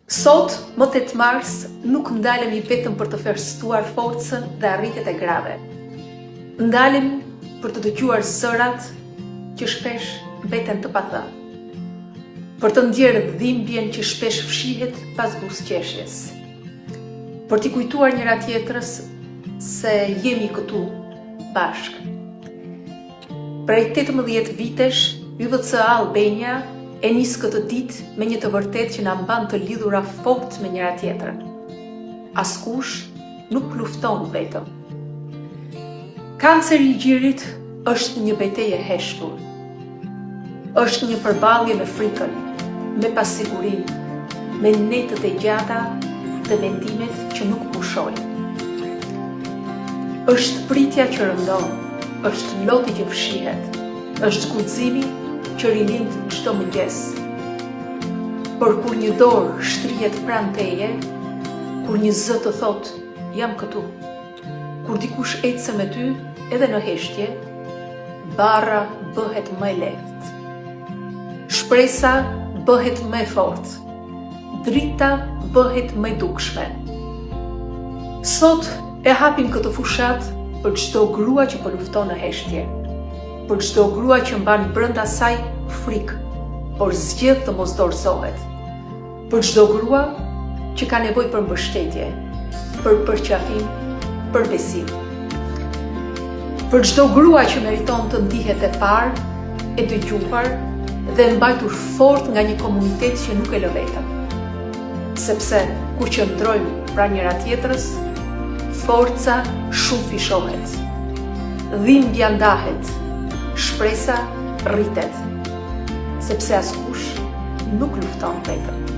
Sot, më 8 mars, nuk ndalemi vetëm për të festuar forcën dhe arritjet e grave. Ndalemi për të dëgjuar zërat që shpesh mbeten të pathënë, për të ndjerë dhimbjen që shpesh fshihet pas buzëqeshjes, për t'i kujtuar njëra tjetrës se jemi këtu bashkë. Prej 18 vitesh, YVC Albania e nis këtë ditë me një të vërtetë që na mban të lidhura fort me njëra tjetrën. Askush nuk lufton vetëm. Kanceri i gjirit është një betejë e heshtur. Është një përballje me frikën, me pasigurinë, me netët e gjata dhe mendimet që nuk pushojnë. Është pritja që rëndon, është loti që fshihet, është guximi që rilind çdo mëngjes. Por kur një dorë shtrihet pranë teje, kur një zë të thot, jam këtu, kur dikush ecë me ty edhe në heshtje, barra bëhet më e lehtë. Shpresa bëhet më e fortë, drita bëhet më e dukshme. Sot e hapim këtë fushat për çdo grua që po lufton në heshtje, për çdo grua që mban brenda saj frikë, por zgjedh të mos dorëzohet, për çdo grua që ka nevojë për mbështetje, për përqafim, për besim, për çdo grua që meriton të ndihet e parë, e dëgjuar dhe mbajtur fort nga një komunitet që nuk e lë vetëm. Sepse kur qëndrojmë pranë njëra tjetrës, forca shumë fishohet, dhimbja ndahet, shpresa rritet, sepse askush nuk lufton vetëm.